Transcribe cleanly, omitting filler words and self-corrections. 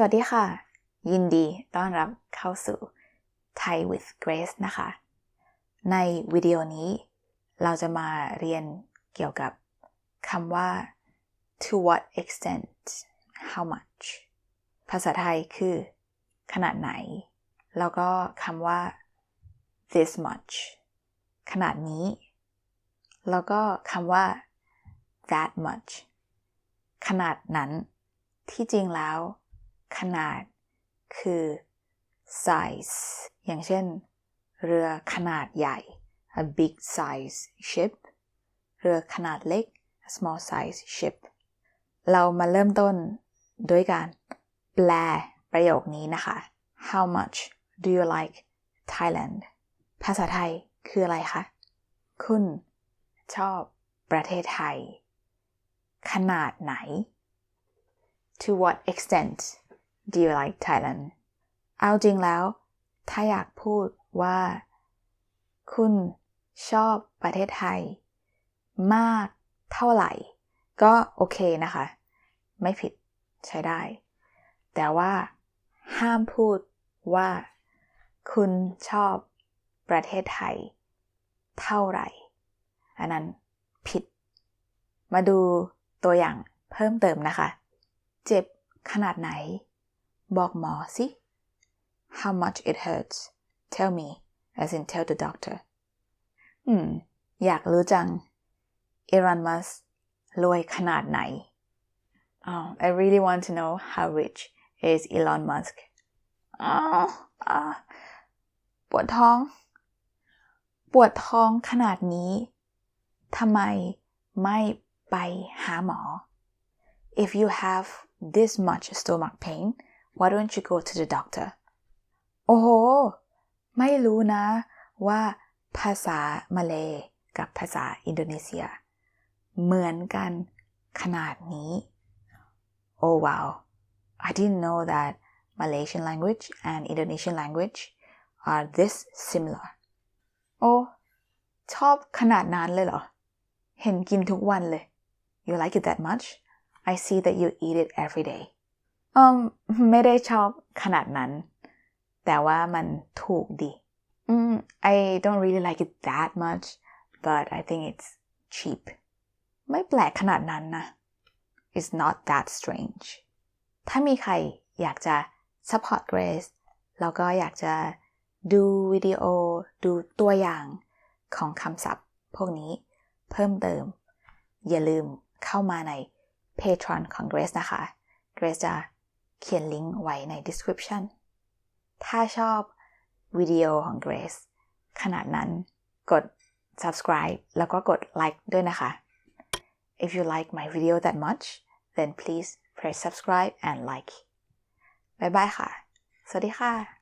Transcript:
วัสดีค่ะยินดีต้อนรับเข้าสู่ Thai with Grace นะคะในวิดีโอนี้เราจะมาเรียนเกี่ยวกับคำว่า to what extent how much ภาษาไทยคือขนาดไหนแล้วก็คำว่า this much ขนาดนี้แล้วก็คำว่า that much ขนาดนั้นที่จริงแล้วขนาดคือ size อย่างเช่นเรือขนาดใหญ่ a big size ship เรือขนาดเล็ก a small size ship เรามาเริ่มต้นด้วยการแปลประโยคนี้นะคะ How much do you like Thailand ภาษาไทยคืออะไรคะคุณชอบประเทศไทยขนาดไหน To what extent do you like Thailand เอาจริงแล้วถ้าอยากพูดว่าคุณชอบประเทศไทยมากเท่าไหร่ก็โอเคนะคะไม่ผิดใช้ได้แต่ว่าห้ามพูดว่าคุณชอบประเทศไทยเท่าไหร่อันนั้นผิดมาดูตัวอย่างเพิ่มเติมนะคะเจ็บขนาดไหนบอกหมอสิ How much it hurts Tell me as in tell the doctor อยากรู้จังElon Musk รวยขนาดไหนI really want to know how rich is Elon Musk ปวดท้องขนาดนี้ทำไมไม่ไปหาหมอ If you have this much stomach pain why don't you go to the doctor โอ้โหไม่รู้นะว่าภาษามาเลย์กับภาษาอินโดนีเซียเหมือนกันขนาดนี้ Oh wow I didn't know that Malaysian language and Indonesian language are this similar โอ้ชอบขนาดนั้นเลยเหรอเห็นกินทุกวันเลย You like it that much? I see that you eat it every day ไม่ได้ชอบขนาดนั้นแต่ว่ามันถูกดีI don't really like it that much but I think it's cheap ไม่แปลกขนาดนั้นนะ It's not that strange ถ้ามีใครอยากจะ support Grace แล้วก็อยากจะดูวิดีโอดูตัวอย่างของคำศัพท์พวกนี้เพิ่มเติมอย่าลืมเข้ามาใน Patreon ของ Grace นะคะ Grace จะเขียนลิงก์ไว้ใน description ถ้าชอบวิดีโอของ Grace ขนาดนั้นกด subscribe แล้วก็กด like ด้วยนะคะ If you like my video that much then please press subscribe and like บ๊ายบายค่ะสวัสดีค่ะ